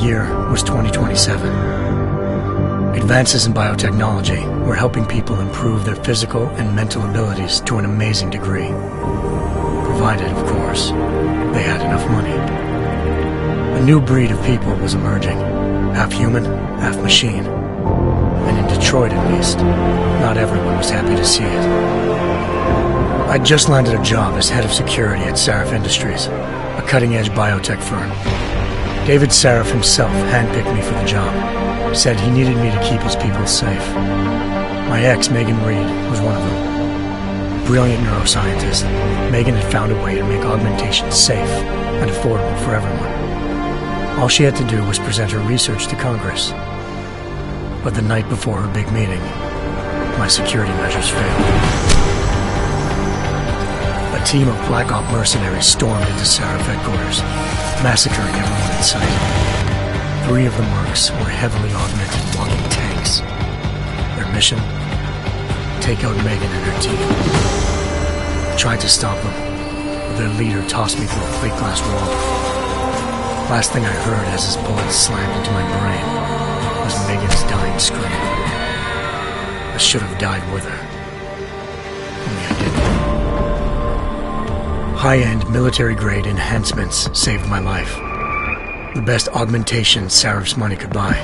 year was 2027. Advances in biotechnology were helping people improve their physical and mental abilities to an amazing degree. Provided, of course, they had enough money. A new breed of people was emerging, half human, half machine. And in Detroit, at least, not everyone was happy to see it. I'd just landed a job as head of security at Sarif Industries, a cutting-edge biotech firm. David Sarif himself handpicked me for the job, said he needed me to keep his people safe. My ex, Megan Reed, was one of them. Brilliant neuroscientist, Megan had found a way to make augmentation safe and affordable for everyone. All she had to do was present her research to Congress. But the night before her big meeting, my security measures failed. A team of Black Op mercenaries stormed into Sarif headquarters, massacring everyone in sight. 3 of the mercs were heavily augmented walking tanks. Their mission? Take out Megan and her team. I tried to stop them, but their leader tossed me through a plate glass wall. Last thing I heard as his bullets slammed into my brain was Megan's dying scream. I should have died with her. Only I didn't. High-end military-grade enhancements saved my life. The best augmentation Sarif's money could buy.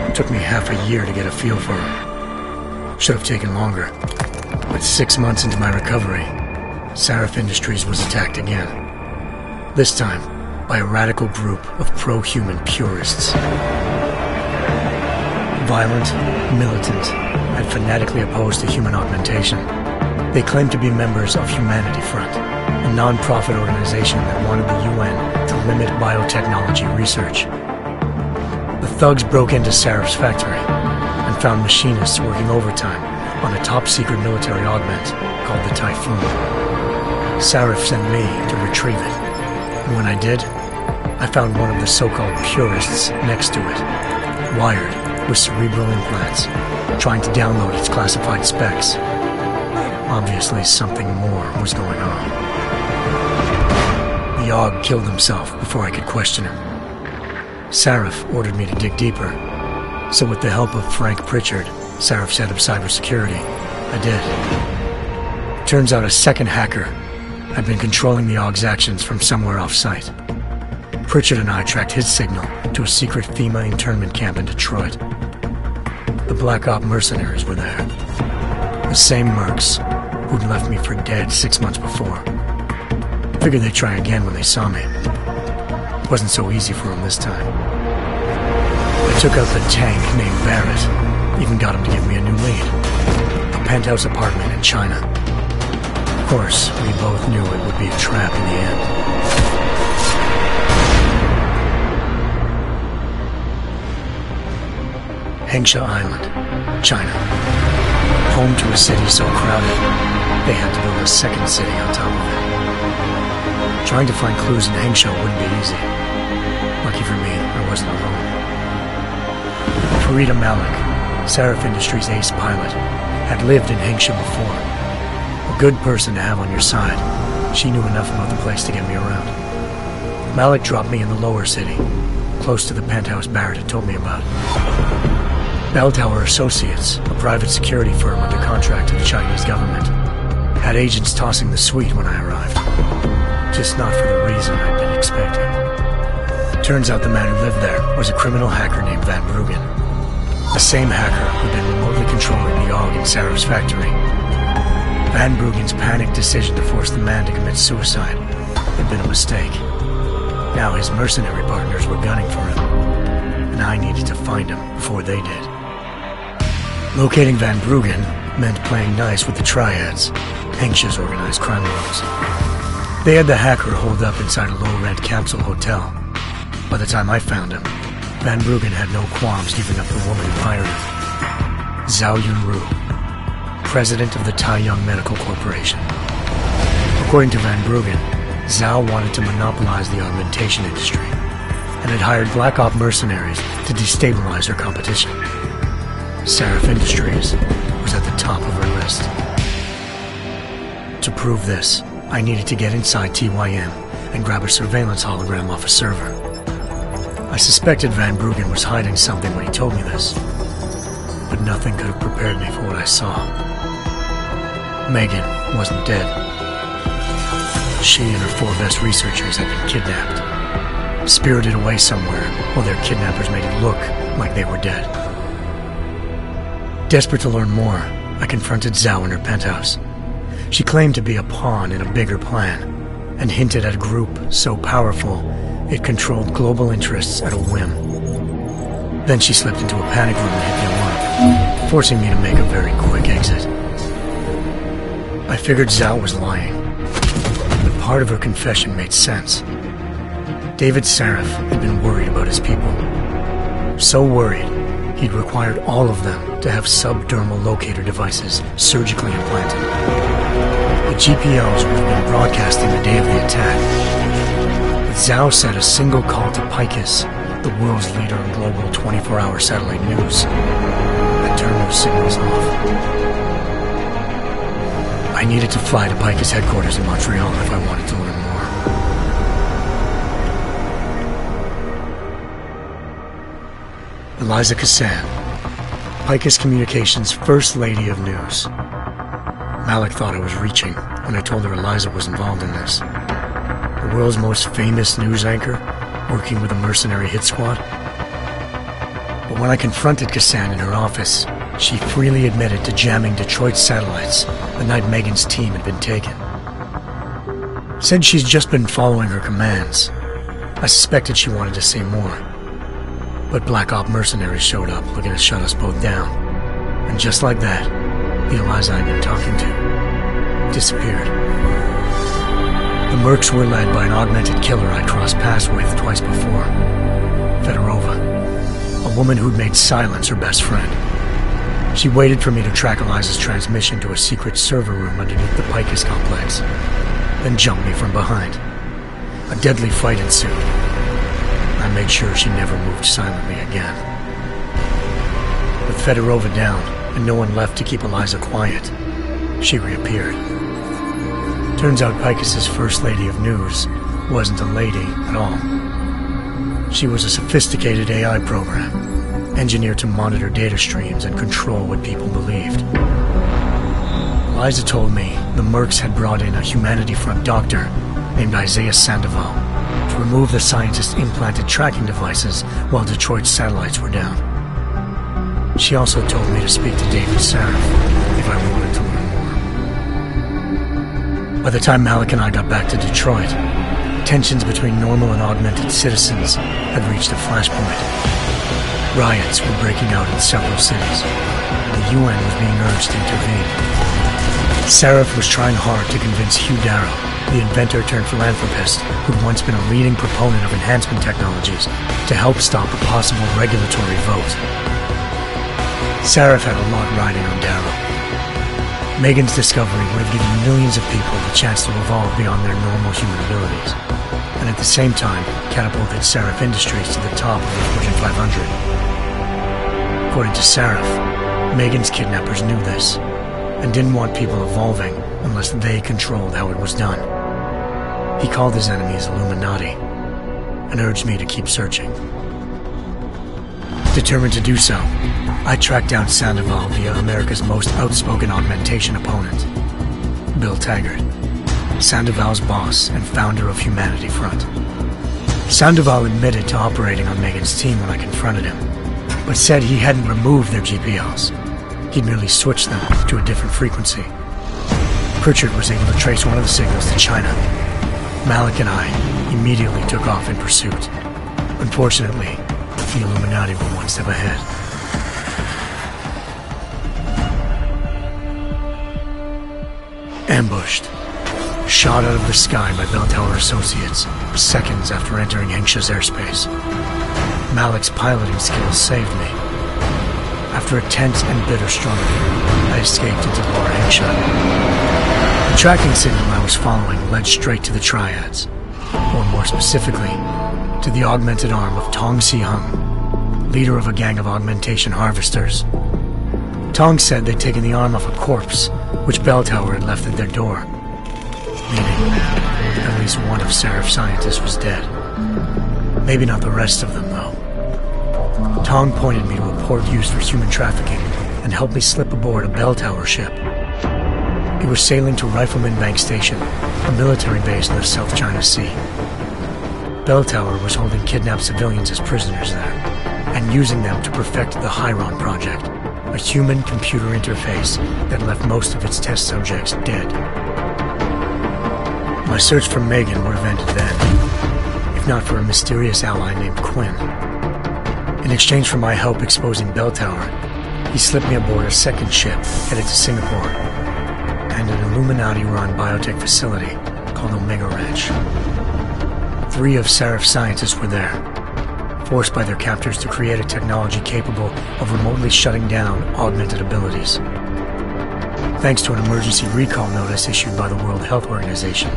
It took me half a year to get a feel for her. Should have taken longer. But 6 months into my recovery, Sarif Industries was attacked again. This time, by a radical group of pro-human purists. Violent, militant, and fanatically opposed to human augmentation. They claimed to be members of Humanity Front, a non-profit organization that wanted the UN to limit biotechnology research. The thugs broke into Sarif's factory and found machinists working overtime on a top-secret military augment called the Typhoon. Sarif sent me to retrieve it, and when I did, I found one of the so-called purists next to it, wired with cerebral implants, trying to download its classified specs. Obviously, something more was going on. The AUG killed himself before I could question him. Sarif ordered me to dig deeper, so with the help of Frank Pritchard, Sarif's head of cybersecurity, I did. Turns out a second hacker had been controlling the AUG's actions from somewhere off-site. Pritchard and I tracked his signal to a secret FEMA internment camp in Detroit. The Black Op mercenaries were there. The same mercs who'd left me for dead 6 months before. Figured they'd try again when they saw me. It wasn't so easy for them this time. I took out the tank named Barrett, even got him to give me a new lead. A penthouse apartment in China. Of course, we both knew it would be a trap in the end. Hengsha Island, China. Home to a city so crowded, they had to build a second city on top of it. Trying to find clues in Hengsha wouldn't be easy. Lucky for me, I wasn't alone. Farida Malik, Sarif Industries' ace pilot, had lived in Hengsha before. A good person to have on your side. She knew enough about the place to get me around. Malik dropped me in the lower city, close to the penthouse Barrett had told me about. Bell Tower Associates, a private security firm under contract to the Chinese government, had agents tossing the suite when I arrived. Just not for the reason I'd been expecting. Turns out the man who lived there was a criminal hacker named Van Bruggen. The same hacker who'd been remotely controlling the AUG in Sarif's factory. Van Bruggen's panicked decision to force the man to commit suicide had been a mistake. Now his mercenary partners were gunning for him, and I needed to find him before they did. Locating Van Bruggen meant playing nice with the Triads, Hengsha's organized crime lords. They had the hacker holed up inside a low-rent capsule hotel. By the time I found him, Van Bruggen had no qualms giving up the woman who hired him. Zhao Yunru, president of the Taiyang Medical Corporation. According to Van Bruggen, Zhao wanted to monopolize the augmentation industry and had hired Black Op mercenaries to destabilize her competition. Sarif Industries was at the top of her list. To prove this, I needed to get inside TYM and grab a surveillance hologram off a server. I suspected Van Bruggen was hiding something when he told me this, but nothing could have prepared me for what I saw. Megan wasn't dead. She and her 4 best researchers had been kidnapped, spirited away somewhere while their kidnappers made it look like they were dead. Desperate to learn more, I confronted Zhao in her penthouse. She claimed to be a pawn in a bigger plan, and hinted at a group so powerful it controlled global interests at a whim. Then she slipped into a panic room and hit the alarm, forcing me to make a very quick exit. I figured Zhao was lying, but part of her confession made sense. David Sarif had been worried about his people. So worried, he'd required all of them to have subdermal locator devices surgically implanted. The GPOs would have been broadcasting the day of the attack. But Zhao said a single call to Picus, the world's leader in global 24-hour satellite news, had turned those signals off. I needed to fly to Picus headquarters in Montreal if I wanted to learn more. Eliza Cassan, Picus Communications' First Lady of News. Malik thought I was reaching when I told her Eliza was involved in this. The world's most famous news anchor, working with a mercenary hit squad. But when I confronted Cassan in her office, she freely admitted to jamming Detroit's satellites the night Megan's team had been taken. Said she's just been following her commands. I suspected she wanted to say more. But Black Op mercenaries showed up looking to shut us both down. And just like that, the Eliza I'd been talking to disappeared. The mercs were led by an augmented killer I crossed paths with twice before, Fedorova, a woman who'd made silence her best friend. She waited for me to track Eliza's transmission to a secret server room underneath the Picus complex, then jumped me from behind. A deadly fight ensued. I made sure she never moved silently again. With Fedorova down, and no one left to keep Eliza quiet, she reappeared. Turns out Picus's First Lady of News wasn't a lady at all. She was a sophisticated AI program, engineered to monitor data streams and control what people believed. Eliza told me the mercs had brought in a Humanity Front doctor named Isaiah Sandoval to remove the scientist's implanted tracking devices while Detroit's satellites were down. She also told me to speak to David Sarif if I wanted to learn more. By the time Malik and I got back to Detroit, tensions between normal and augmented citizens had reached a flashpoint. Riots were breaking out in several cities, and the UN was being urged to intervene. Sarif was trying hard to convince Hugh Darrow, the inventor-turned-philanthropist who'd once been a leading proponent of enhancement technologies, to help stop a possible regulatory vote. Sarif had a lot riding on Darrow. Megan's discovery would have given millions of people the chance to evolve beyond their normal human abilities, and at the same time catapulted Sarif Industries to the top of the Fortune 500. According to Sarif, Megan's kidnappers knew this, and didn't want people evolving unless they controlled how it was done. He called his enemies Illuminati, and urged me to keep searching. Determined to do so, I tracked down Sandoval via America's most outspoken augmentation opponent, Bill Taggart, Sandoval's boss and founder of Humanity Front. Sandoval admitted to operating on Megan's team when I confronted him, but said he hadn't removed their GPOs. He'd merely switched them to a different frequency. Pritchard was able to trace one of the signals to China. Malik and I immediately took off in pursuit. Unfortunately, the Illuminati were one step ahead. Ambushed. Shot out of the sky by Bell Tower Associates, seconds after entering Hengsha's airspace. Malik's piloting skills saved me. After a tense and bitter struggle, I escaped into Lower Hengsha. The tracking signal I was following led straight to the Triads, or more specifically, to the augmented arm of Tong Si-hung, leader of a gang of augmentation harvesters. Tong said they'd taken the arm off a corpse, which Bell Tower had left at their door, meaning at least one of Sarif's scientists was dead. Maybe not the rest of them, though. Tong pointed me to a port used for human trafficking and helped me slip aboard a bell tower ship. It was sailing to Rifleman Bank Station, a military base in the South China Sea. Bell Tower was holding kidnapped civilians as prisoners there, and using them to perfect the Hyron Project, a human-computer interface that left most of its test subjects dead. My search for Megan would have ended then, if not for a mysterious ally named Quinn. In exchange for my help exposing Bell Tower, he slipped me aboard a second ship headed to Singapore, and an Illuminati-run biotech facility called Omega Ranch. 3 of Seraph's scientists were there, forced by their captors to create a technology capable of remotely shutting down augmented abilities. Thanks to an emergency recall notice issued by the World Health Organization,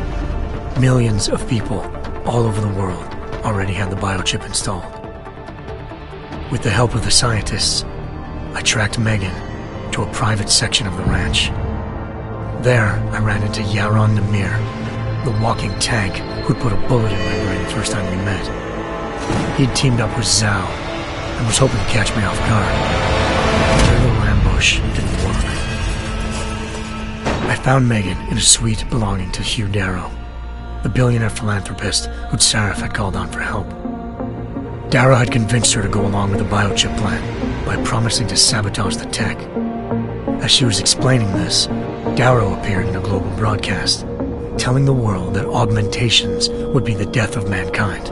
millions of people all over the world already had the biochip installed. With the help of the scientists, I tracked Megan to a private section of the ranch. There, I ran into Yaron Namir, the walking tank who'd put a bullet in my brain the first time we met. He'd teamed up with Zhao and was hoping to catch me off guard. Their little ambush didn't work. I found Megan in a suite belonging to Hugh Darrow, the billionaire philanthropist who'd Seraph had called on for help. Darrow had convinced her to go along with the biochip plan by promising to sabotage the tech. As she was explaining this, Darrow appeared in a global broadcast, telling the world that augmentations would be the death of mankind.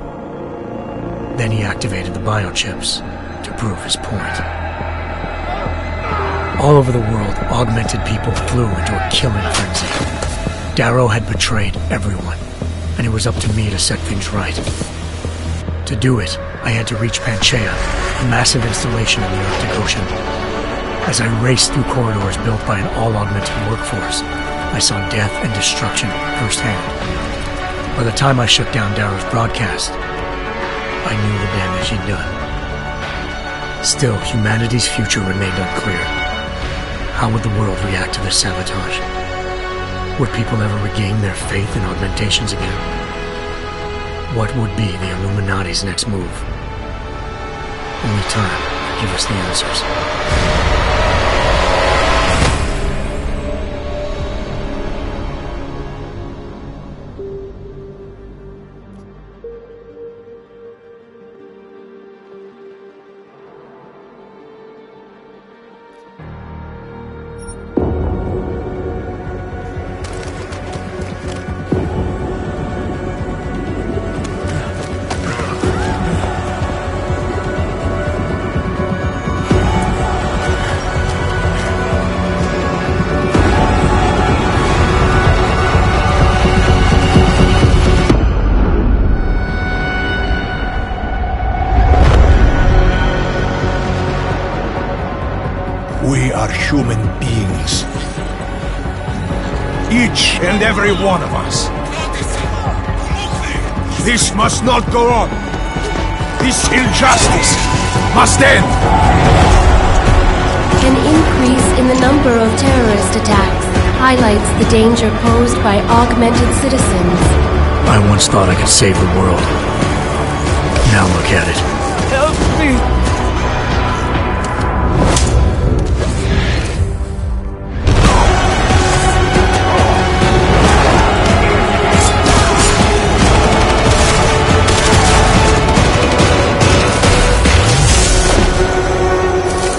Then he activated the biochips to prove his point. All over the world, augmented people flew into a killing frenzy. Darrow had betrayed everyone, and it was up to me to set things right. To do it, I had to reach Panchaea, a massive installation in the Arctic Ocean. As I raced through corridors built by an all-augmented workforce, I saw death and destruction firsthand. By the time I shut down Darrow's broadcast, I knew the damage he'd done. Still, humanity's future remained unclear. How would the world react to this sabotage? Would people ever regain their faith in augmentations again? What would be the Illuminati's next move? Only time could give us the answers. We are human beings. Each and every one of us. This must not go on. This injustice must end. An increase in the number of terrorist attacks highlights the danger posed by augmented citizens. I once thought I could save the world. Now look at it. Help me!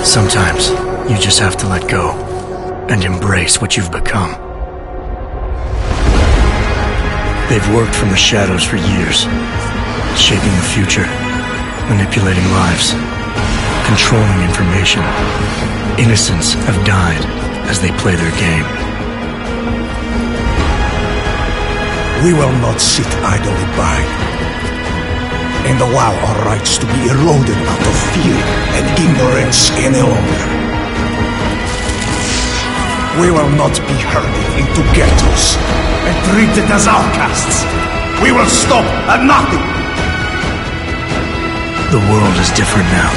Sometimes, you just have to let go and embrace what you've become. They've worked from the shadows for years, shaping the future, manipulating lives, controlling information. Innocents have died as they play their game. We will not sit idly by and allow our rights to be eroded out of fear and ignorance any longer. We will not be herded into ghettos and treated as outcasts. We will stop at nothing. The world is different now.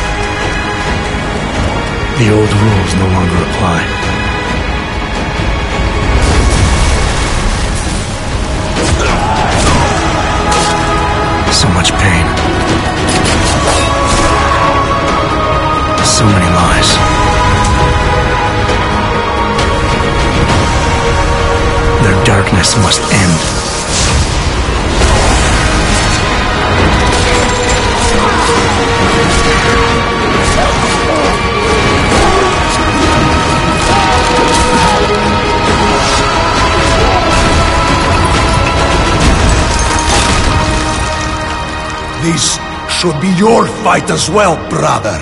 The old rules no longer apply. So much pain. So many lies. Their darkness must end. This should be your fight as well, brother.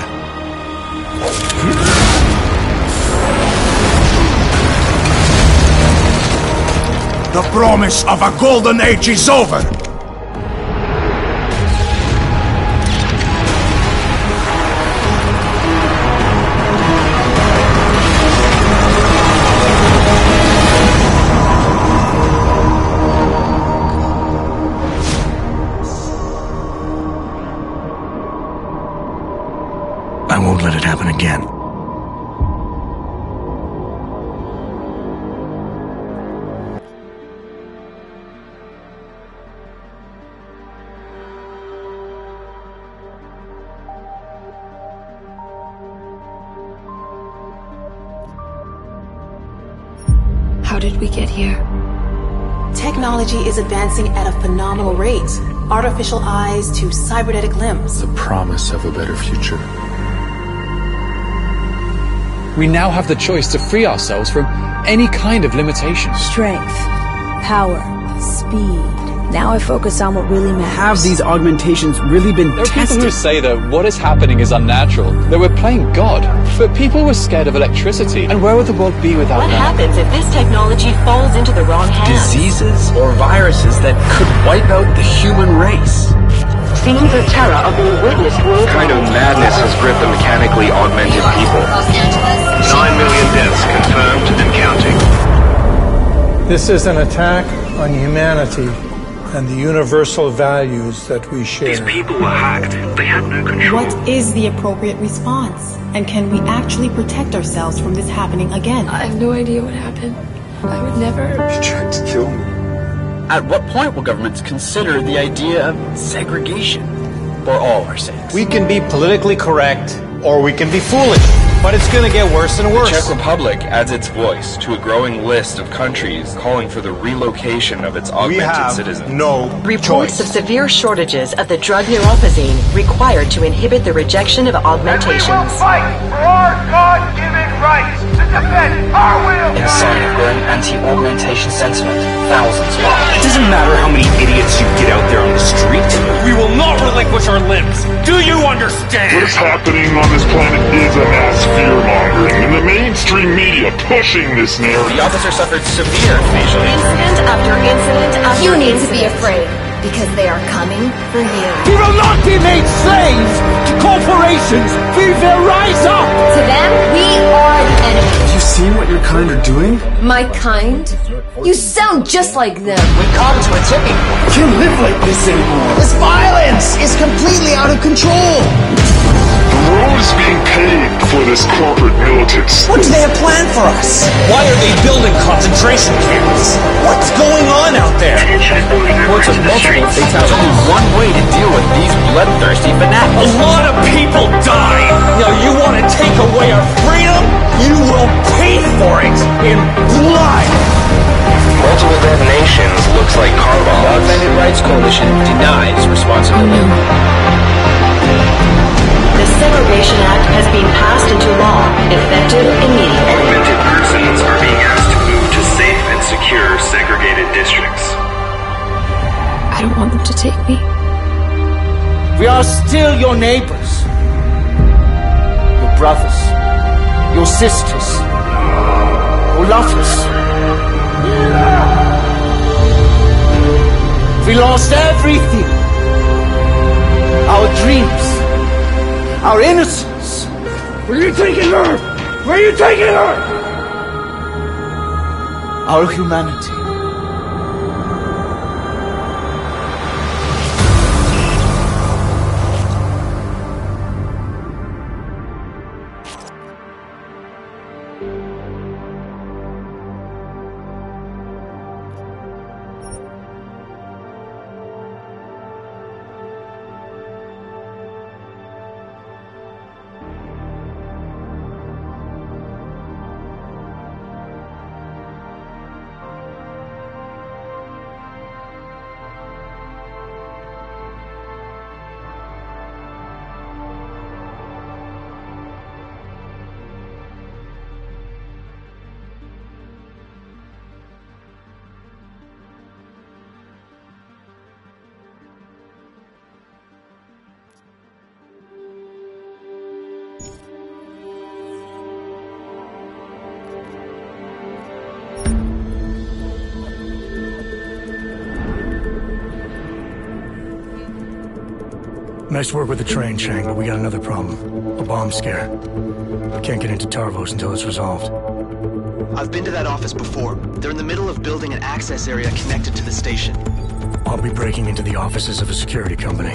The promise of a golden age is over. I won't let it happen again. How did we get here? Technology is advancing at a phenomenal rate. Artificial eyes to cybernetic limbs. The promise of a better future. We now have the choice to free ourselves from any kind of limitation. Strength, power, speed. Now I focus on what really matters. Have these augmentations really been There are tested? people who say that what is happening is unnatural, that we're playing God. But people were scared of electricity, and where would the world be without What that? happens if this technology falls into the wrong hands? Diseases or viruses that could wipe out the human race. Scenes of terror are being witnessed worldwide. What kind of madness has gripped the mechanically augmented people? 9 million deaths confirmed and counting. This is an attack on humanity and the universal values that we share. These people were hacked. They had no control. What is the appropriate response? And can we actually protect ourselves from this happening again? I have no idea what happened. I would never... You tried to kill me. At what point will governments consider the idea of segregation for all our sakes? We can be politically correct, or we can be foolish, but it's going to get worse and worse. The Czech Republic adds its voice to a growing list of countries calling for the relocation of its augmented citizens. No Reports of severe shortages of the drug neurophazine required to inhibit the rejection of augmentations. And we will fight for our God-given rights to defend our will. In a sign of growing anti-augmentation sentiment, thousands more. It doesn't matter how many idiots you get out there on the street. We will not relinquish our limbs. Do you understand? What is happening on this planet is a mass fear-mongering, and the mainstream media pushing this narrative. The officer suffered severe facial Incident after incident after You need to be incident. afraid, because they are coming for you. We will not be made slaves to corporations. We will rise up. To them, we are the enemy. You seen what your kind are doing? My kind? You sound just like them. We come to a tipping point. We can't live like this anymore. This violence is completely out of control. The road is being paved for this corporate militants. What do they have planned for us? Why are they building concentration camps? What's going on out there? Reports of multiple fatalities. Only one way to deal with these bloodthirsty fanatics. A lot of people died. Now you want to take away our freedom? You will pay for it in blood. Multiple detonations looks like car The bombs. Augmented Rights Coalition denies responsibility. The Segregation Act has been passed into law, effective immediately. Augmented persons are being asked to move to safe and secure segregated districts. I don't want them to take me. We are still your neighbors, your brothers, your sisters, who love us. We lost everything. Our dreams, our innocence. Where are you taking her? Where are you taking her? Our humanity. Nice work with the train, Chang, but we got another problem. A bomb scare. We can't get into Tarvos until it's resolved. I've been to that office before. They're in the middle of building an access area connected to the station. I'll be breaking into the offices of a security company.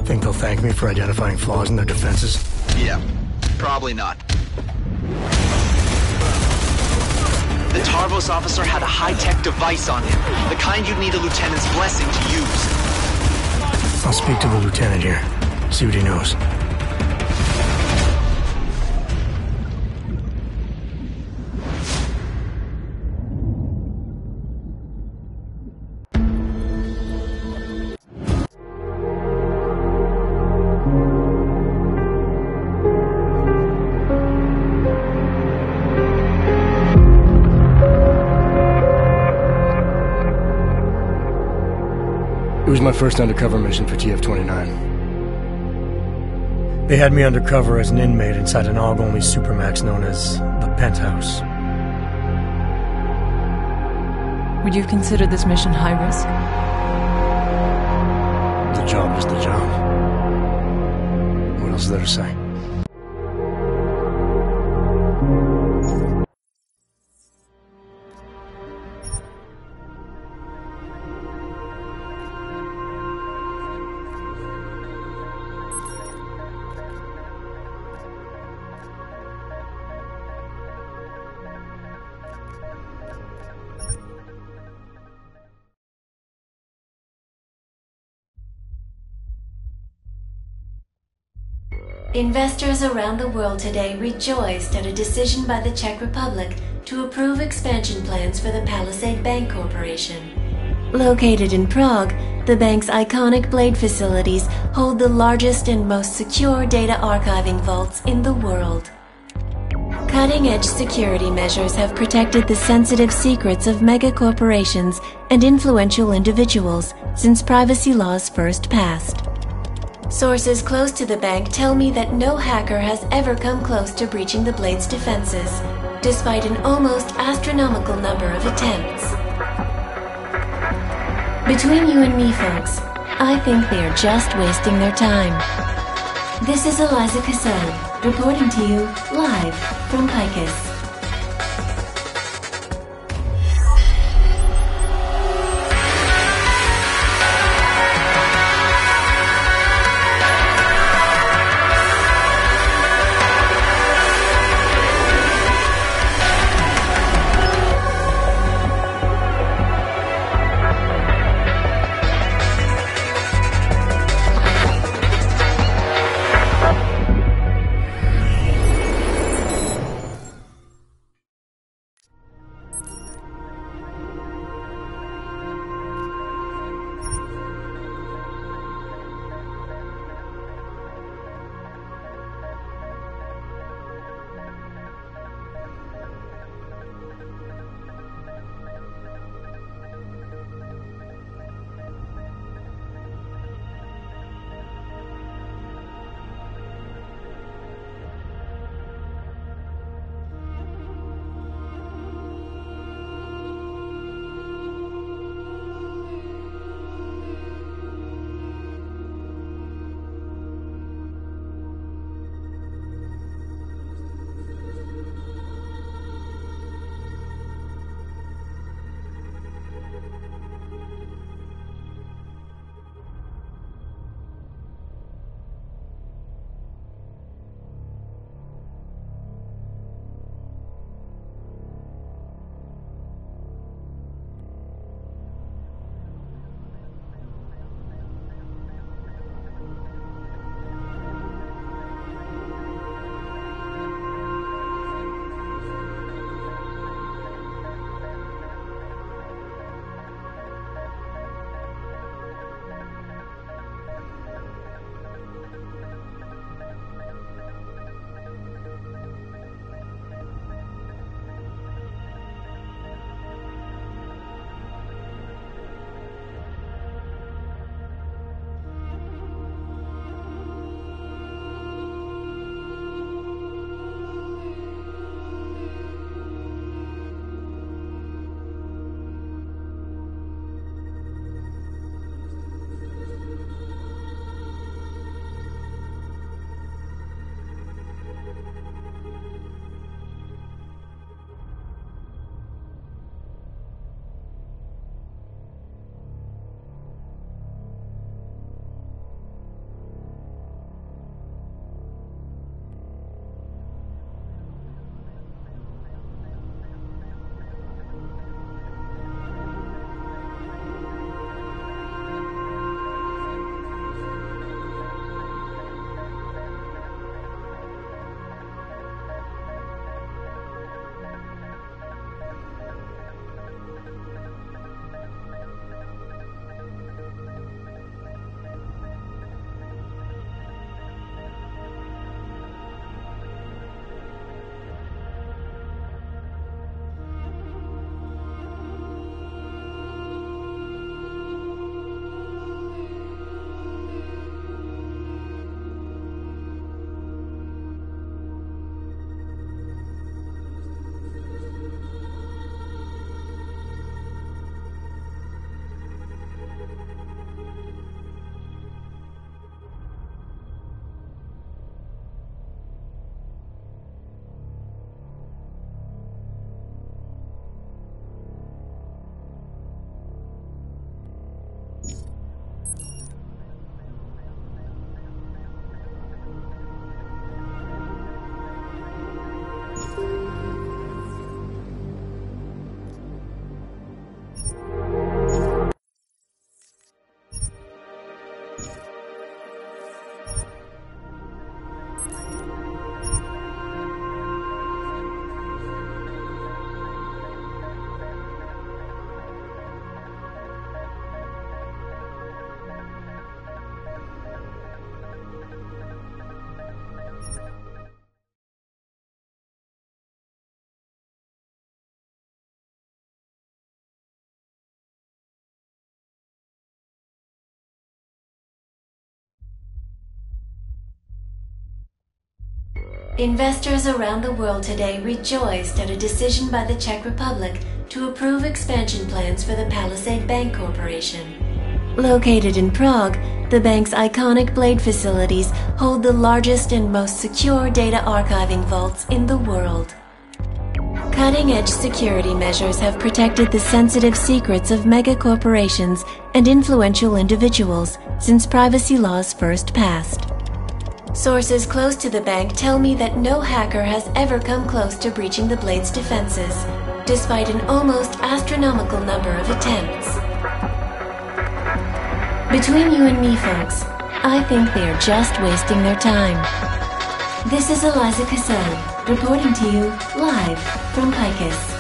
Think they'll thank me for identifying flaws in their defenses? Yeah, probably not. The Tarvos officer had a high-tech device on him, the kind you'd need a lieutenant's blessing to use. I'll speak to the lieutenant here, see what he knows. It was my first undercover mission for TF-29. They had me undercover as an inmate inside an AUG-only supermax known as the Penthouse. Would you consider this mission high risk? The job is the job. What else is there to say? Investors around the world today rejoiced at a decision by the Czech Republic to approve expansion plans for the Palisade Bank Corporation. Located in Prague, the bank's iconic Blade facilities hold the largest and most secure data archiving vaults in the world. Cutting-edge security measures have protected the sensitive secrets of mega corporations and influential individuals since privacy laws first passed. Sources close to the bank tell me that no hacker has ever come close to breaching the Blade's defenses, despite an almost astronomical number of attempts. Between you and me, folks, I think they are just wasting their time. This is Eliza Cassell, reporting to you live from Picus. Investors around the world today rejoiced at a decision by the Czech Republic to approve expansion plans for the Palisade Bank Corporation. Located in Prague, the bank's iconic Blade facilities hold the largest and most secure data archiving vaults in the world. Cutting-edge security measures have protected the sensitive secrets of mega corporations and influential individuals since privacy laws first passed. Sources close to the bank tell me that no hacker has ever come close to breaching the Blade's defenses, despite an almost astronomical number of attempts. Between you and me, folks, I think they are just wasting their time. This is Eliza Cassell, reporting to you live from Picus.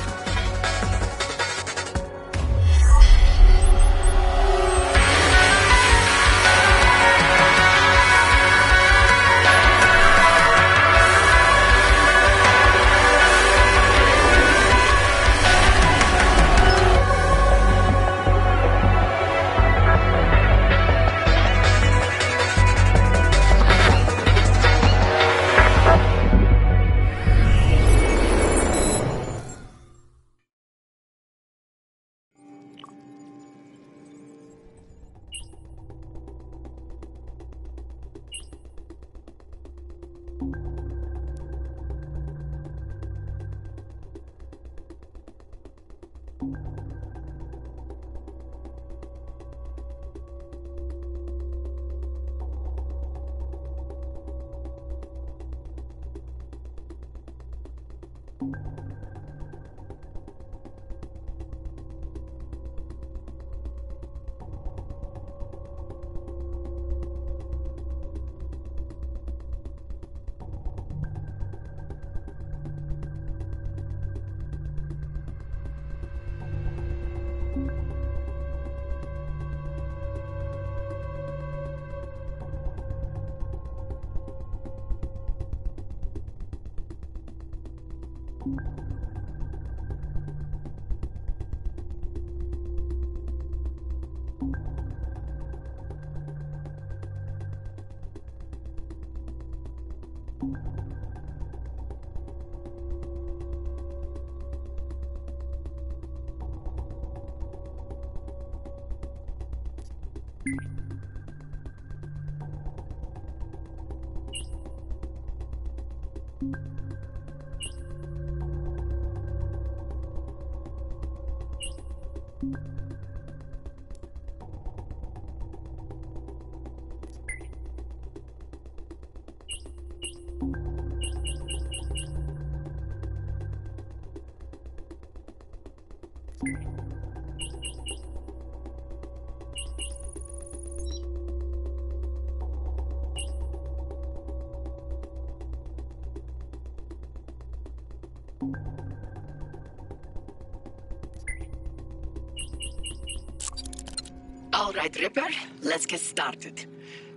All right, Ripper, let's get started.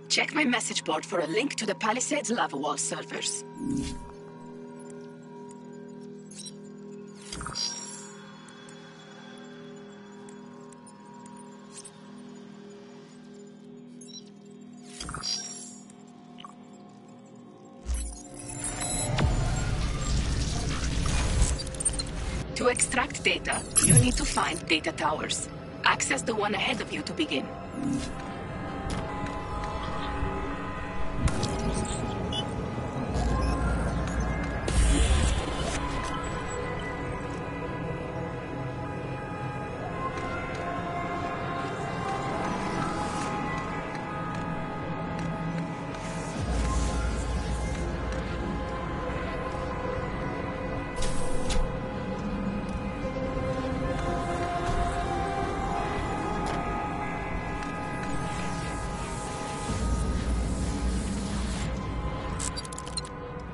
Check my message board for a link to the Palisades lava wall servers. To extract data, you need to find data towers. Access the one ahead of you to begin.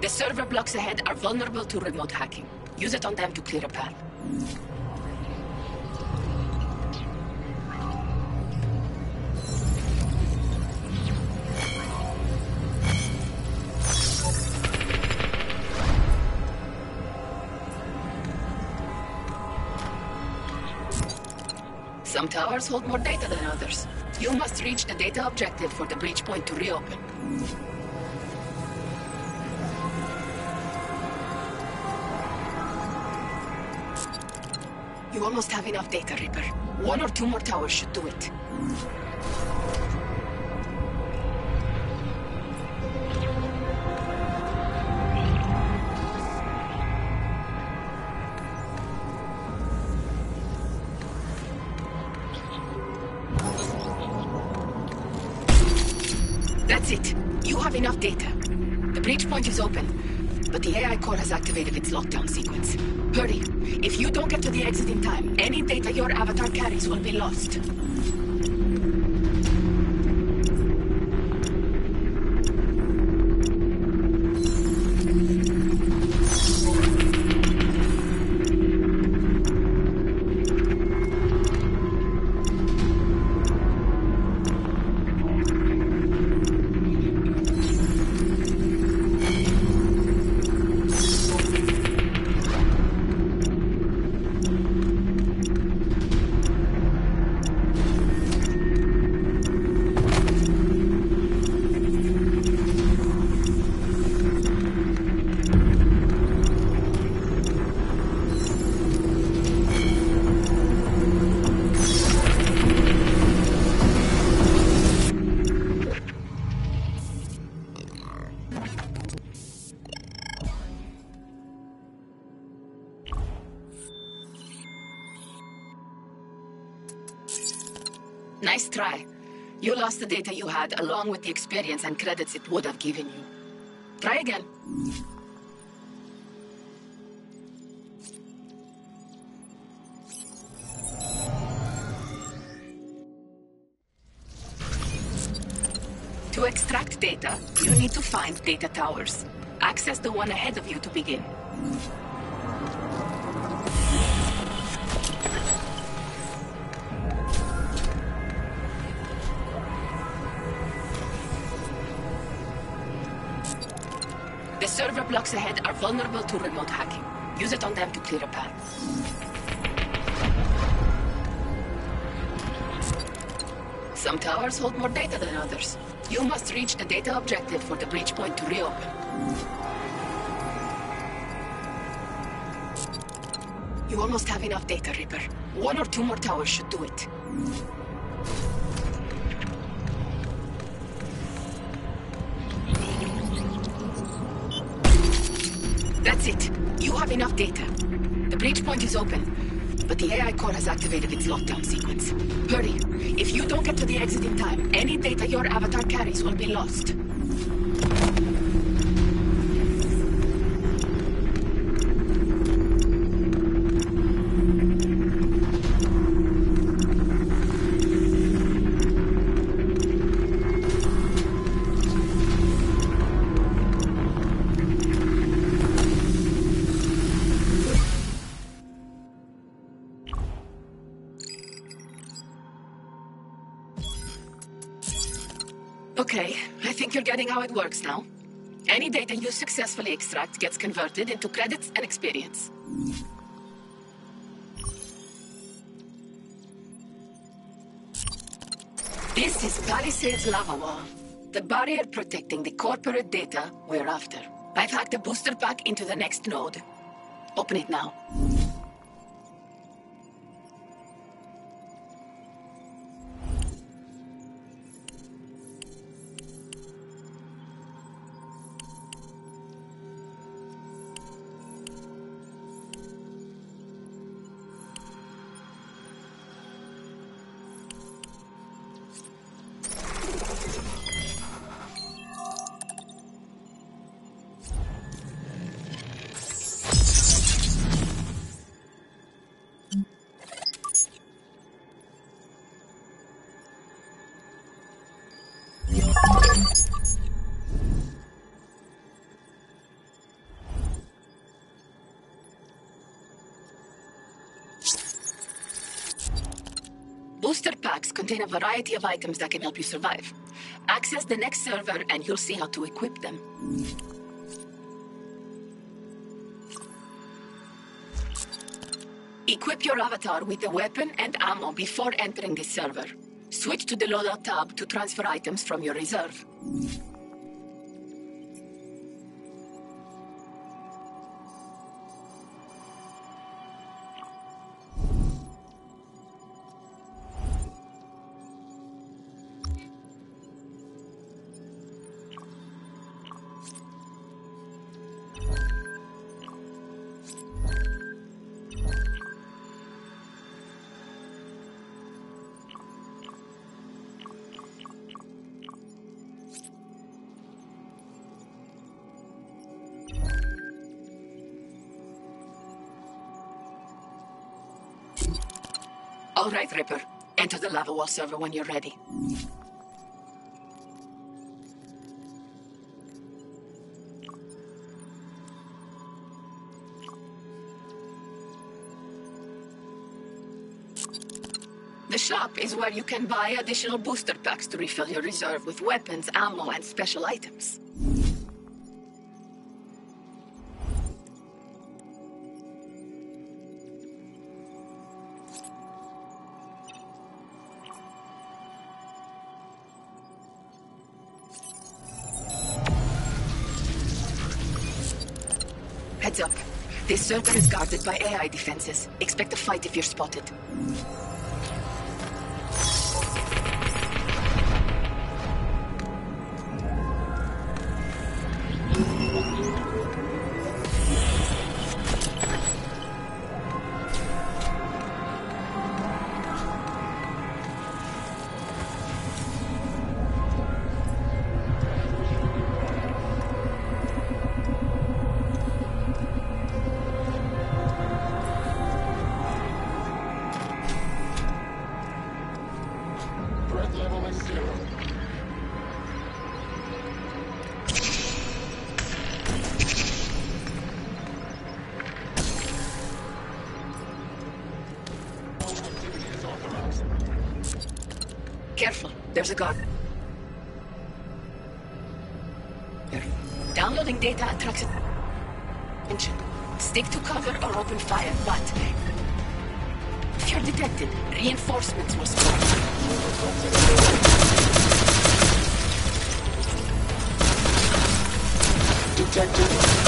The server blocks ahead are vulnerable to remote hacking. Use it on them to clear a path. Some towers hold more data than others. You must reach the data objective for the breach point to reopen. You almost have enough data, Reaper. 1 or 2 more towers should do it. That's it. You have enough data. The breach point is open, but the AI core has activated its lockdown sequence. Hurry. If you don't get to the exit in time, any data your avatar carries will be lost. Nice try. You lost the data you had, along with the experience and credits it would have given you. Try again. To extract data, you need to find data towers. Access the one ahead of you to begin. The server blocks ahead are vulnerable to remote hacking. Use it on them to clear a path. Some towers hold more data than others. You must reach the data objective for the breach point to reopen. You almost have enough data, Reaper. 1 or 2 more towers should do it. That's it. You have enough data. The breach point is open, but the AI core has activated its lockdown sequence. Hurry. If you don't get to the exit in time, any data your avatar carries will be lost. Okay, I think you're getting how it works now. Any data you successfully extract gets converted into credits and experience. This is Palisades Lava Wall, the barrier protecting the corporate data we're after. I've hacked a booster pack into the next node. Open it now. Booster packs contain a variety of items that can help you survive. Access the next server and you'll see how to equip them. Equip your avatar with a weapon and ammo before entering this server. Switch to the loadout tab to transfer items from your reserve. All right, Ripper. Enter the lava wall server when you're ready. The shop is where you can buy additional booster packs to refill your reserve with weapons, ammo, and special items. Heads up. This server is guarded by AI defenses. Expect a fight if you're spotted. Careful, there's a guard. Downloading data attracts attention. Stick to cover or open fire, but if you're detected, reinforcements will spawn. Detected.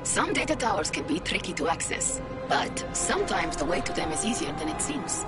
Some data towers can be tricky to access, but sometimes the way to them is easier than it seems.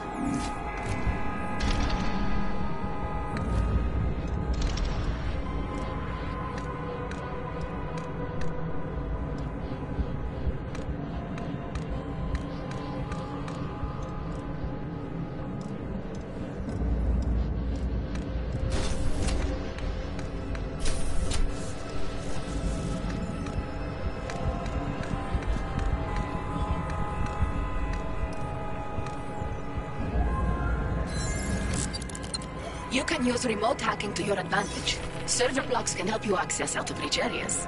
You can use remote hacking to your advantage. Server blocks can help you access out-of-reach areas.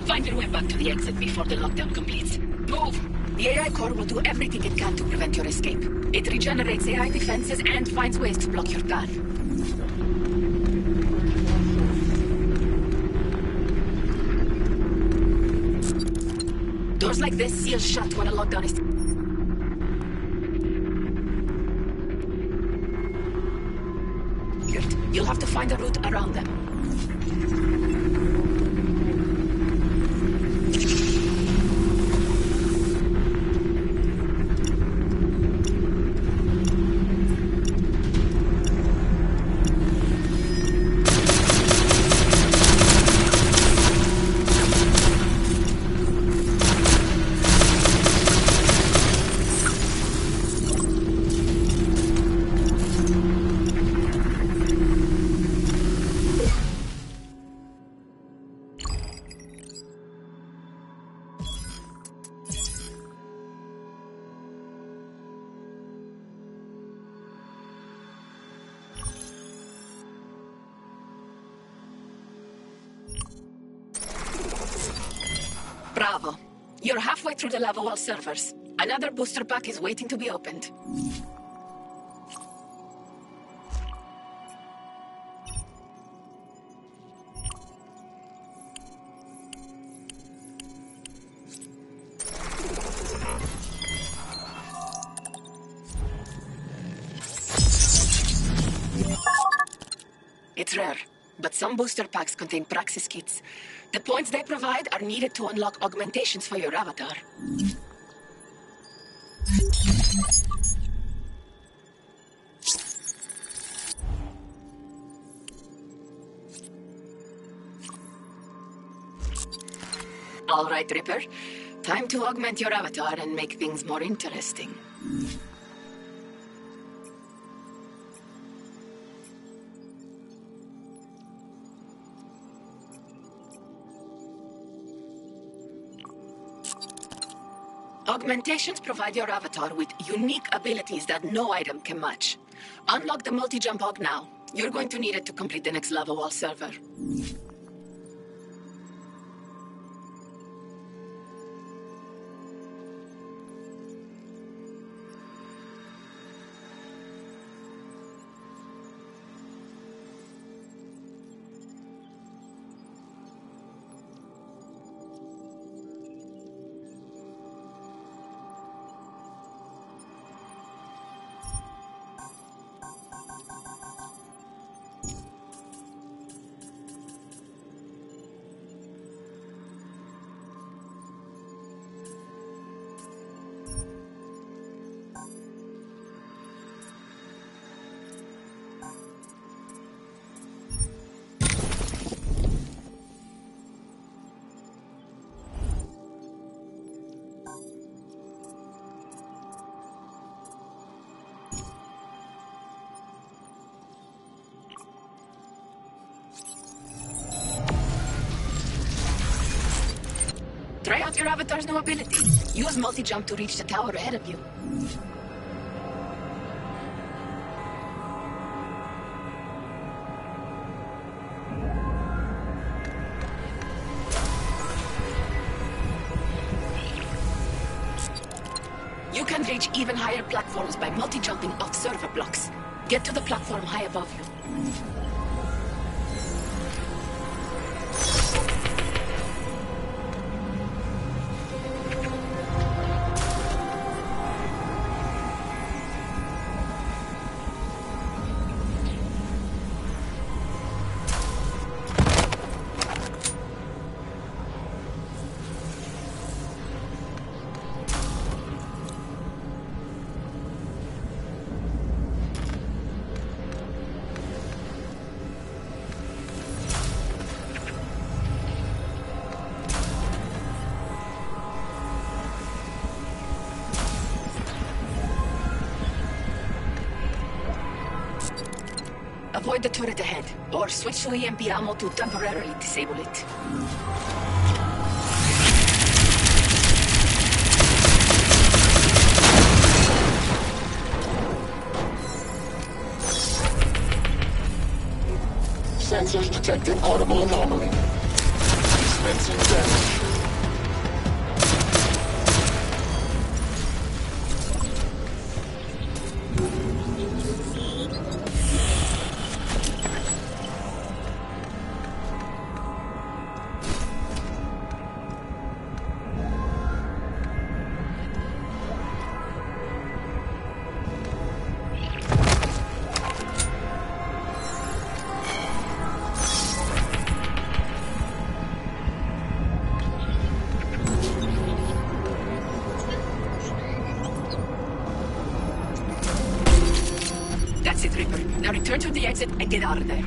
Find your way back to the exit before the lockdown completes. Move! The AI core will do everything it can to prevent your escape. It regenerates AI defenses and finds ways to block your path. Doors like this seal shut when a lockdown is... You'll have to find a route around them. Bravo. You're halfway through the lava wall servers. Another booster pack is waiting to be opened. It's rare, but some booster packs contain praxis kits. The points they provide are needed to unlock augmentations for your avatar. All right, Ripper. Time to augment your avatar and make things more interesting. Augmentations provide your avatar with unique abilities that no item can match. Unlock the multi-jump aug now. You're going to need it to complete the next lava wall server. Try out your avatar's new ability. Use multi-jump to reach the tower ahead of you. You can reach even higher platforms by multi-jumping off server blocks. Get to the platform high above you. Avoid the turret ahead, or switch to EMP ammo to temporarily disable it. Sensors detecting audible anomaly. Dispensing damage. That's it, Ripper. Now return to the exit and get out of there.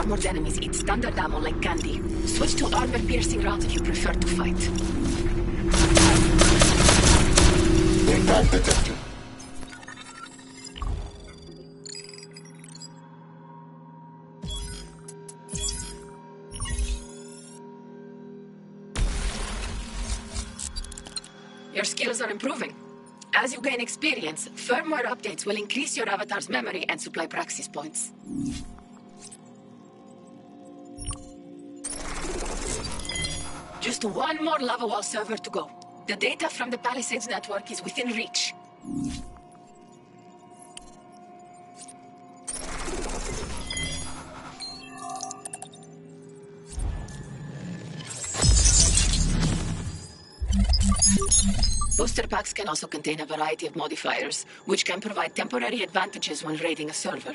armored enemies eat standard ammo like candy. Switch to armor-piercing rounds if you prefer to fight. Impact detected. Your skills are improving. As you gain experience, firmware updates will increase your avatar's memory and supply praxis points. Just one more lava wall server to go. The data from the Palisades network is within reach. Booster packs can also contain a variety of modifiers, which can provide temporary advantages when raiding a server.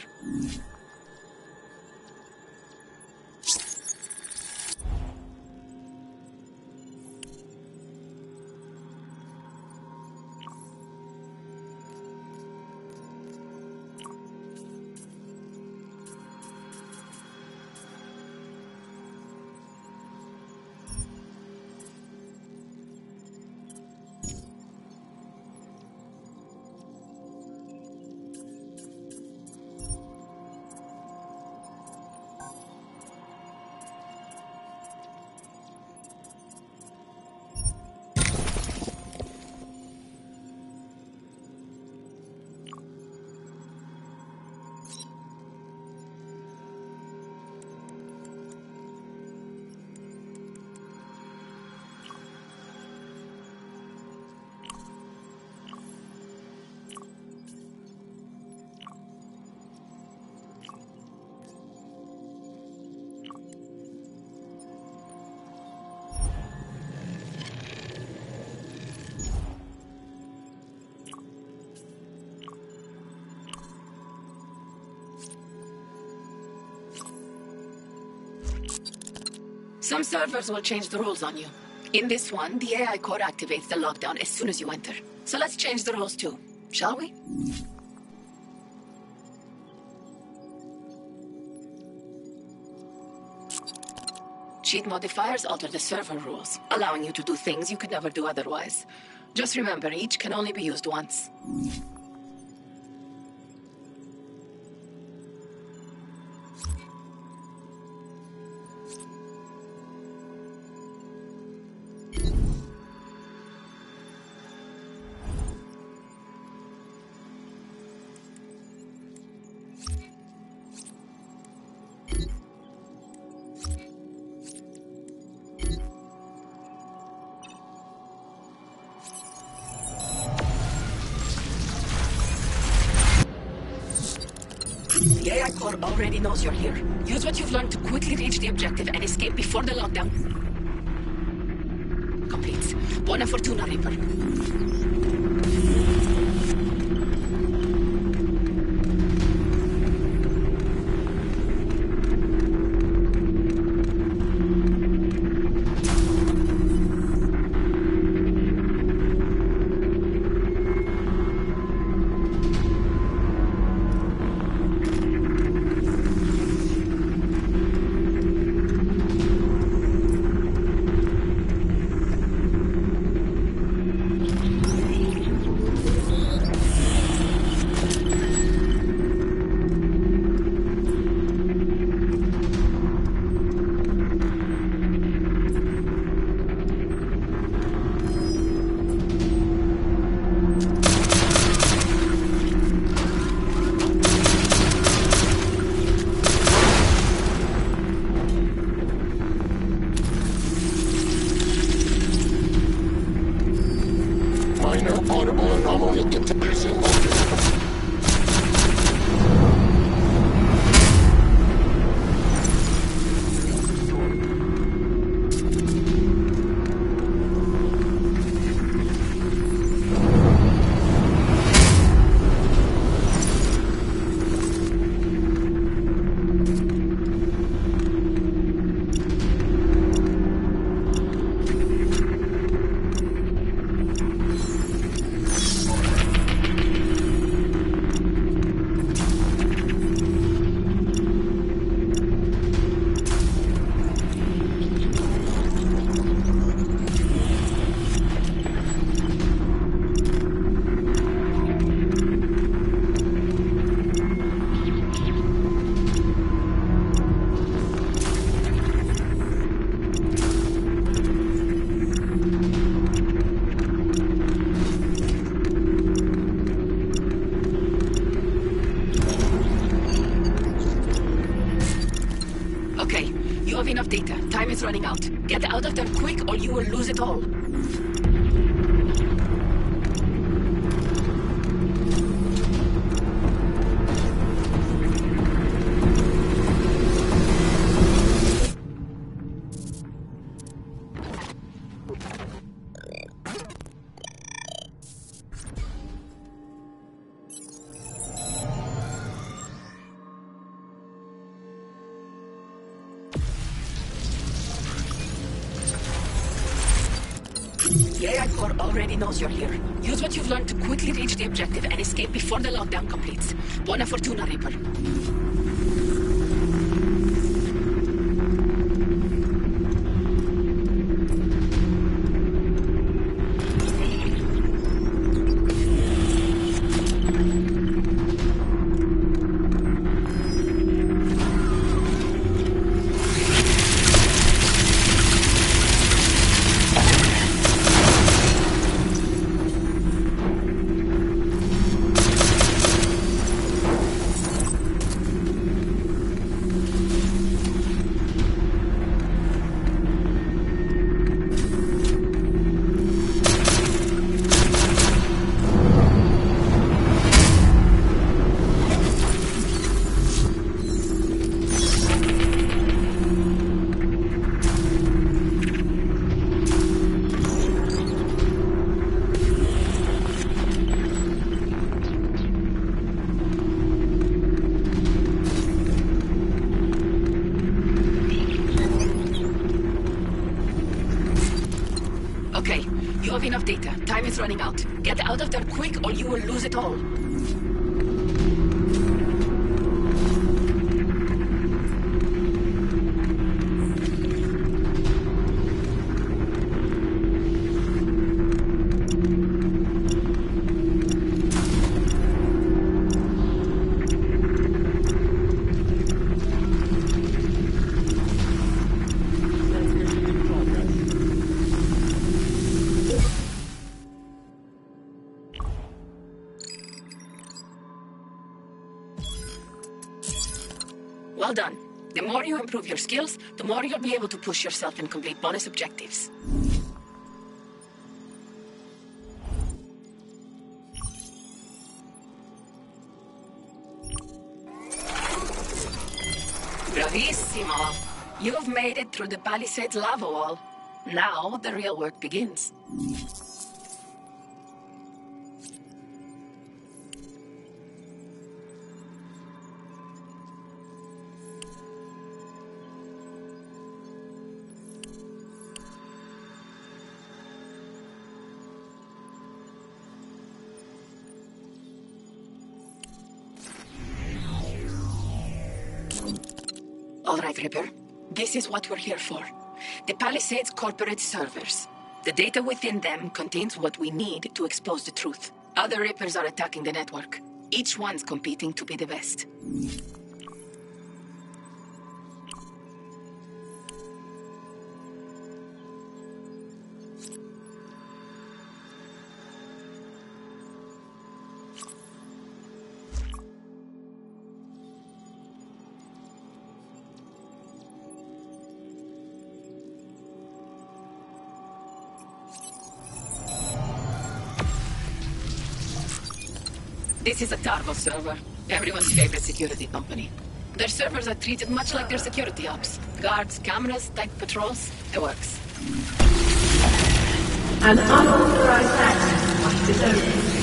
Some servers will change the rules on you. In this one, the AI core activates the lockdown as soon as you enter. So let's change the rules too, shall we? Cheat modifiers alter the server rules, allowing you to do things you could never do otherwise. Just remember, each can only be used once. The AI core already knows you're here. Use what you've learned to quickly reach the objective and escape before the lockdown. Complete. Buona fortuna, Reaper. Okay, you have enough data. Time is running out. Get out of there quick or you will lose it all. The AI core already knows you're here. Use what you've learned to quickly reach the objective and escape before the lockdown completes. Buona fortuna, Reaper. Okay, you have enough data. Time is running out. Get out of there quick or you will lose it all. Well done. The more you improve your skills, the more you'll be able to push yourself and complete bonus objectives. Bravissimo! You've made it through the Palisades lava wall. Now the real work begins. All right, Ripper. This is what we're here for. The Palisades corporate servers. The data within them contains what we need to expose the truth. Other Rippers are attacking the network. Each one's competing to be the best. This is a Targo server, everyone's favorite security company. Their servers are treated much like their security ops. Guards, cameras, tight patrols, it works. An unauthorized access point is open.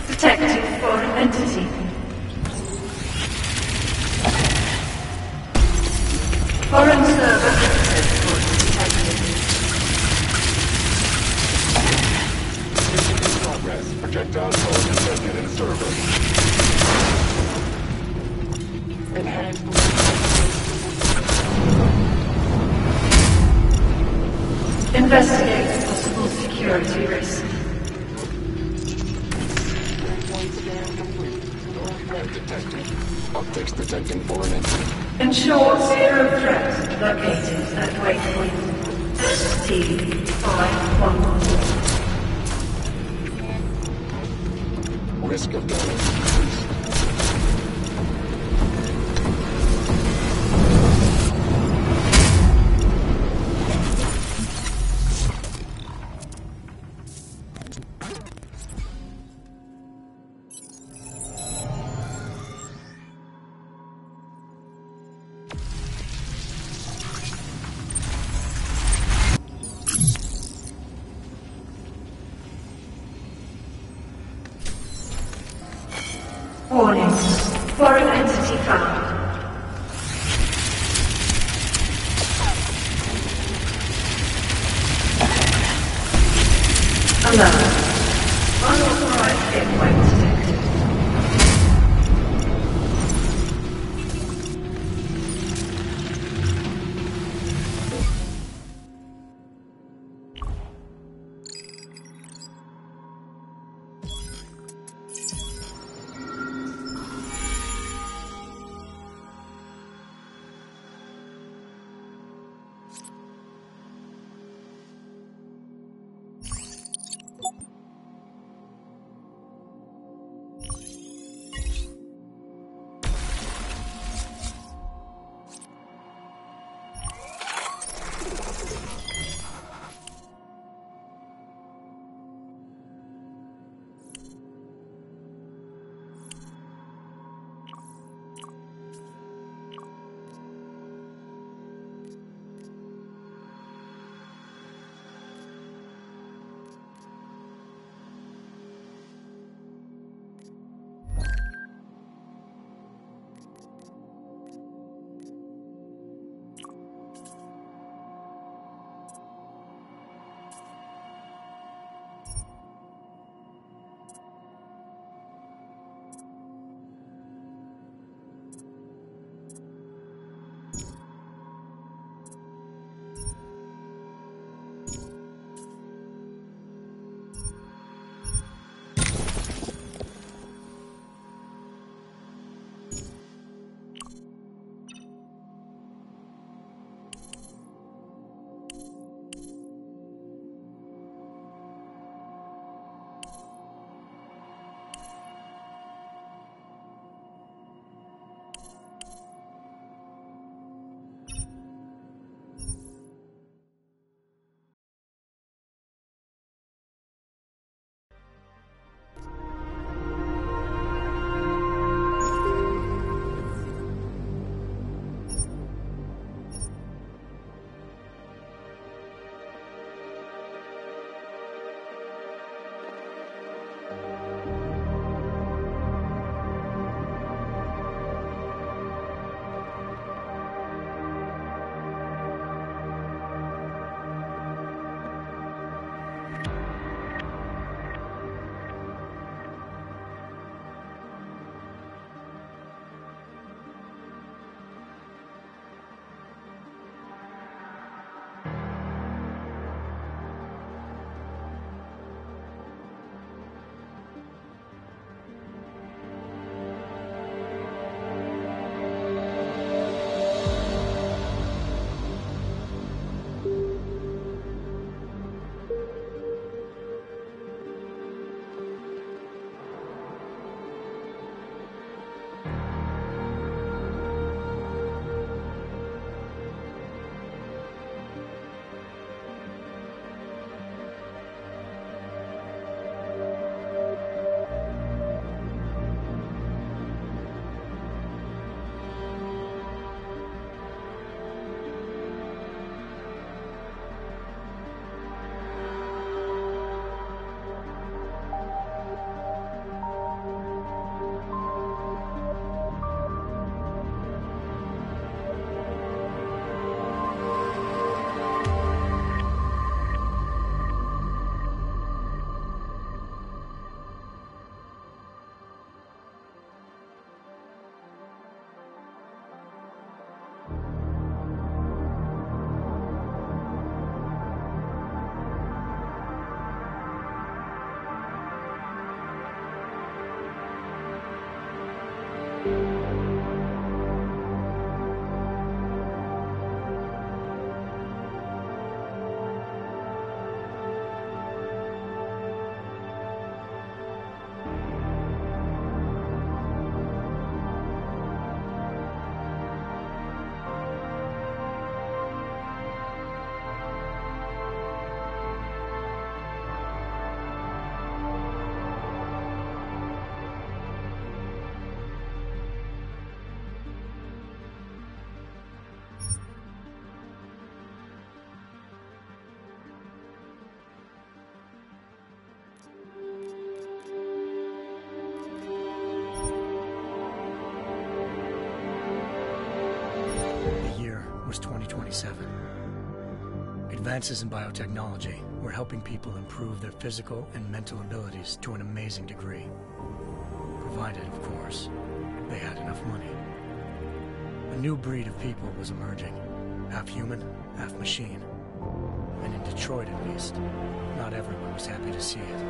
Detecting foreign entity. Foreign server access Downfall detected in server. Enhanced. Investigate possible security risk. Threat detected. Optics detecting foreign entity. Ensure zero threat located at waypoint ST-514. Risk of damage increased. Warning. Foreign entity found. Alert. Unauthorized gateway detected. was 2027. Advances in biotechnology were helping people improve their physical and mental abilities to an amazing degree. Provided, of course, they had enough money. A new breed of people was emerging, half human, half machine. And in Detroit, at least, not everyone was happy to see it.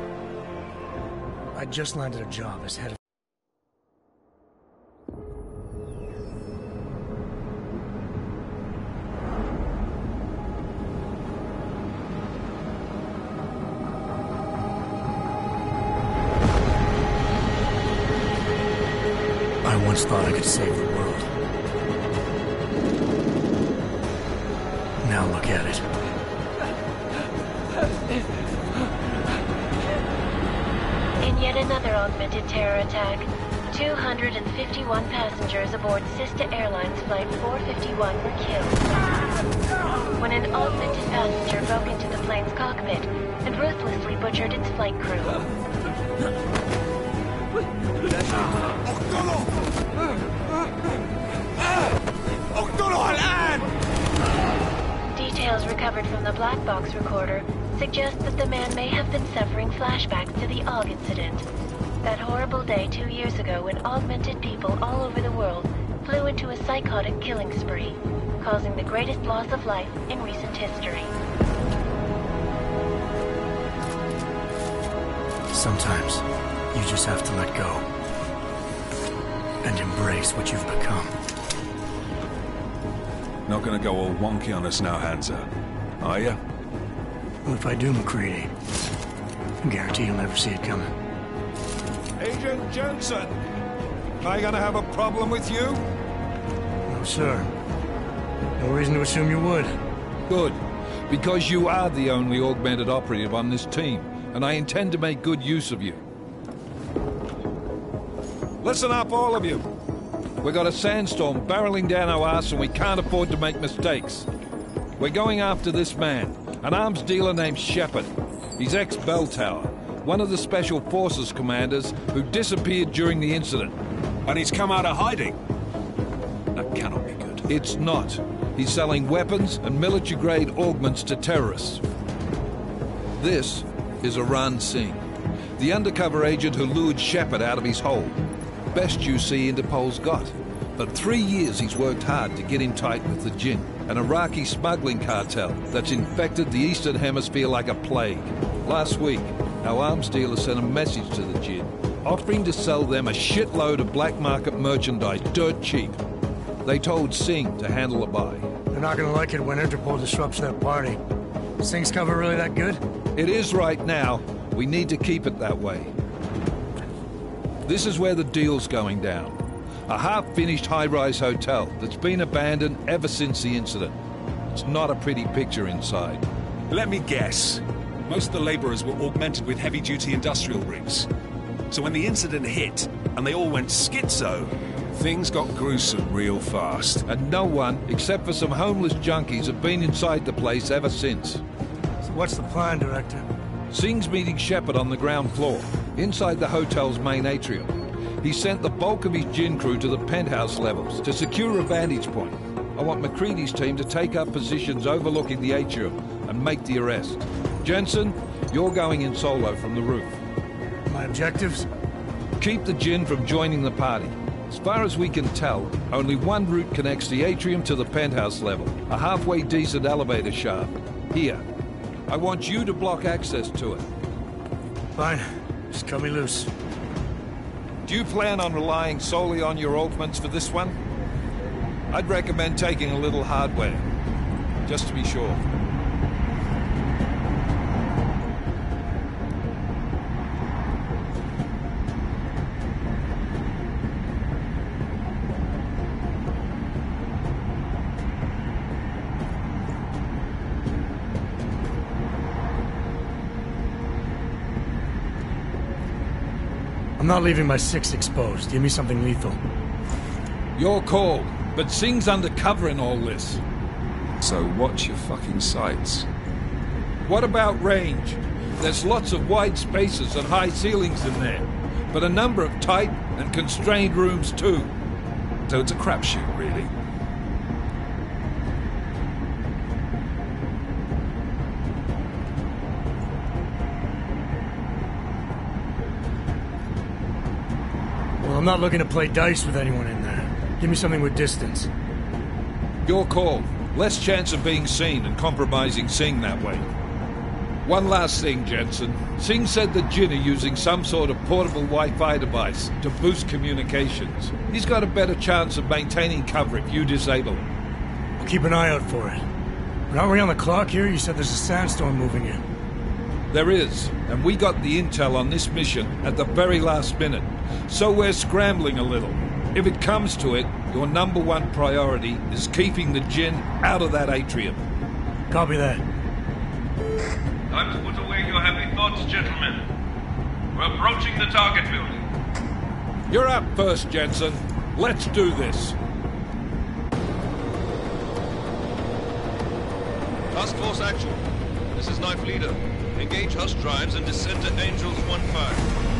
I'd just landed a job as head of I once thought I could save the world. Now look at it. In yet another augmented terror attack, 251 passengers aboard Sister Airlines Flight 451 were killed. When an augmented passenger broke into the plane's cockpit and ruthlessly butchered its flight crew. Details recovered from the black box recorder suggest that the man may have been suffering flashbacks to the AUG incident. That horrible day 2 years ago when augmented people all over the world flew into a psychotic killing spree, causing the greatest loss of life in recent history. Sometimes, you just have to let go. And embrace what you've become. Not gonna go all wonky on us now, Hansa, are ya? Well, if I do, McCready, I guarantee you'll never see it coming. Agent Jensen! Am I gonna have a problem with you? No, sir. No reason to assume you would. Good. Because you are the only augmented operative on this team, and I intend to make good use of you. Listen up, all of you. We got a sandstorm barreling down our arse and we can't afford to make mistakes. We're going after this man, an arms dealer named Shepard. He's ex-Bell Tower, one of the Special Forces commanders who disappeared during the incident. And he's come out of hiding? That cannot be good. It's not. He's selling weapons and military-grade augments to terrorists. This is Aran Singh, the undercover agent who lured Shepard out of his hole. Best you see Interpol's got. For 3 years he's worked hard to get in tight with the Jinn, an Iraqi smuggling cartel that's infected the Eastern Hemisphere like a plague. Last week, our arms dealer sent a message to the Jinn, offering to sell them a shitload of black market merchandise dirt cheap. They told Singh to handle the buy. They're not gonna like it when Interpol disrupts their party. Singh's cover really that good? It is right now. We need to keep it that way. This is where the deal's going down. A half-finished high-rise hotel that's been abandoned ever since the incident. It's not a pretty picture inside. Let me guess. Most of the laborers were augmented with heavy-duty industrial rigs. So when the incident hit, and they all went schizo, things got gruesome real fast. And no one, except for some homeless junkies, have been inside the place ever since. So what's the plan, Director? Singh's meeting Shepard on the ground floor, inside the hotel's main atrium. He sent the bulk of his Jinn crew to the penthouse levels to secure a vantage point. I want McCready's team to take up positions overlooking the atrium and make the arrest. Jensen, you're going in solo from the roof. My objectives? Keep the Jinn from joining the party. As far as we can tell, only one route connects the atrium to the penthouse level, a halfway decent elevator shaft. Here. I want you to block access to it. Fine. Just cut me loose. Do you plan on relying solely on your augments for this one? I'd recommend taking a little hardware, just to be sure. I'm not leaving my six exposed. Give me something lethal. Your call, but Singh's undercover in all this. So watch your fucking sights. What about range? There's lots of wide spaces and high ceilings in there, but a number of tight and constrained rooms too. So it's a crapshoot, really. I'm not looking to play dice with anyone in there. Give me something with distance. Your call. Less chance of being seen and compromising Singh that way. One last thing, Jensen. Singh said the Jinn are using some sort of portable Wi-Fi device to boost communications. He's got a better chance of maintaining cover if you disable it. I'll keep an eye out for it. But aren't we on the clock here? You said there's a sandstorm moving in. There is, and we got the intel on this mission at the very last minute. So we're scrambling a little. If it comes to it, your number one priority is keeping the Jinn out of that atrium. Copy that. Time to put away your heavy thoughts, gentlemen. We're approaching the target building. You're up first, Jensen. Let's do this. Task Force action. This is Knife Leader. Engage Hush drives and descend to Angels 1-5.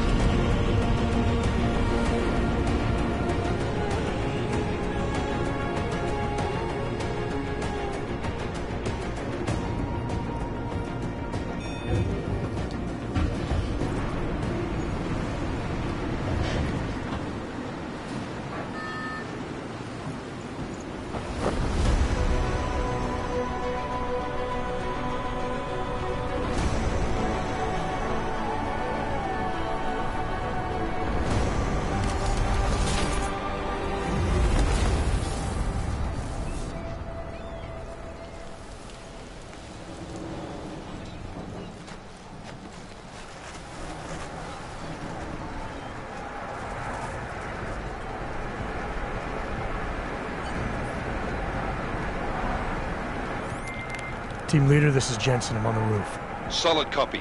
Team leader, this is Jensen. I'm on the roof. Solid copy.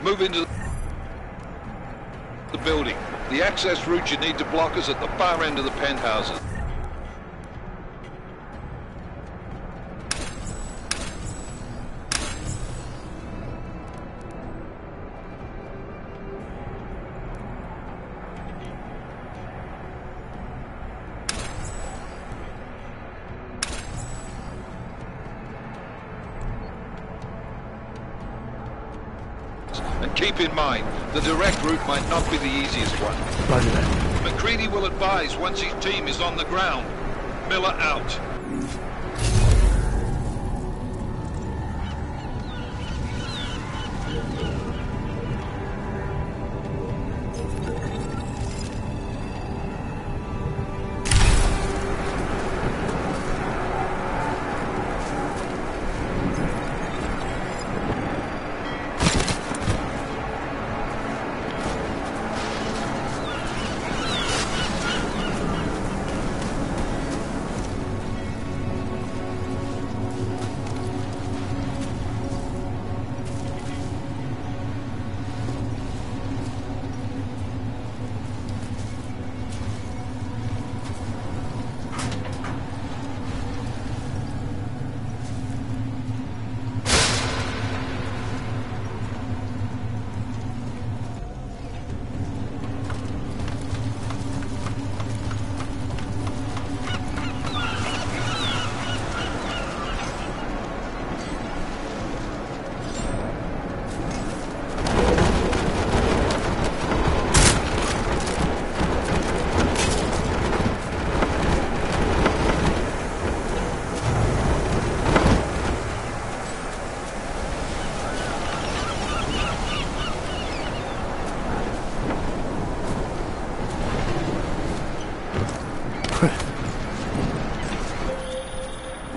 Move into the building. The access route you need to block is at the far end of the penthouses. And keep in mind, the direct route might not be the easiest one. Roger that. McCready will advise once his team is on the ground. Miller out.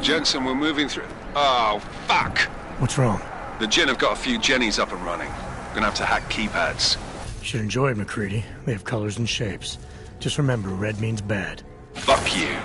Jensen, we're moving through... Oh, fuck! What's wrong? The Jinn have got a few Jennies up and running. Gonna have to hack keypads. You should enjoy it, McCready. They have colors and shapes. Just remember, red means bad. Fuck you.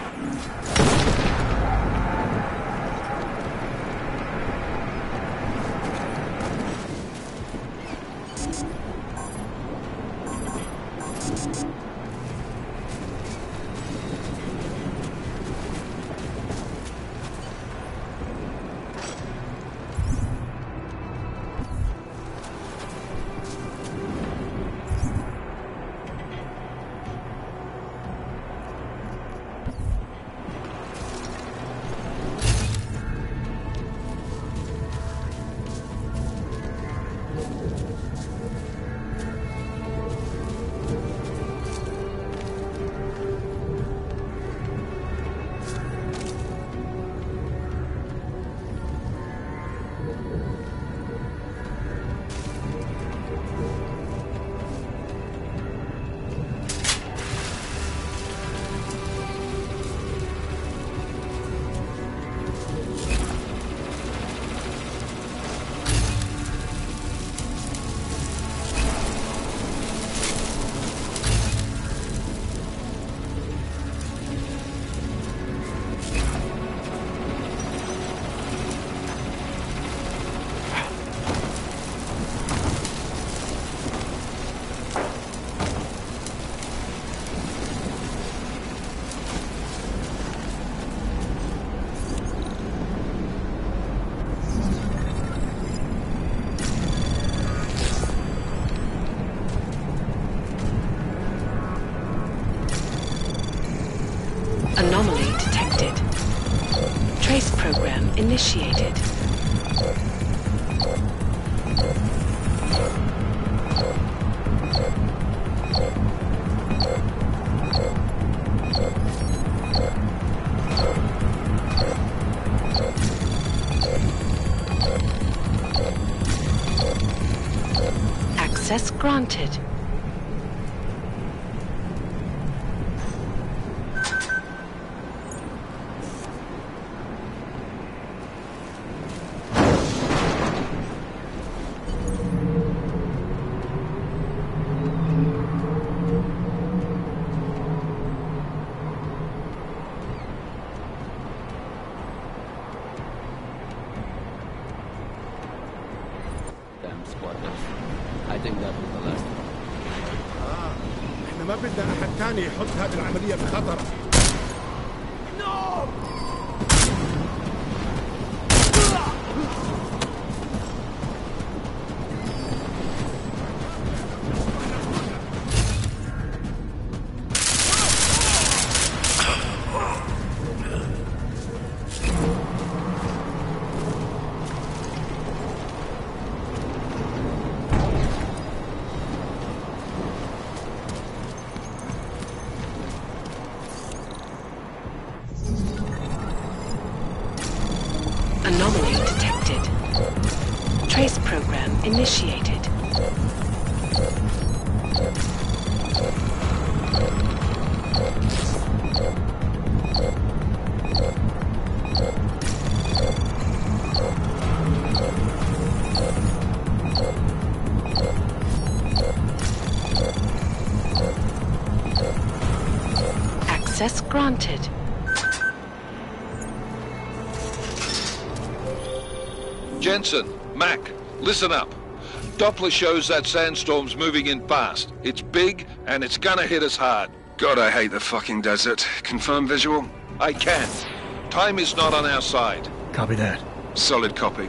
program initiated. Access granted. Damn squatters. I think that was the last one. احنا ما بدنا احد تاني يحط هذه العملية بخطر. Anomaly detected. Trace program initiated. Access granted. Jensen, Mac, listen up. Doppler shows that sandstorm's moving in fast. It's big, and it's gonna hit us hard. God, I hate the fucking desert. Confirm visual? I can. Time is not on our side. Copy that. Solid copy.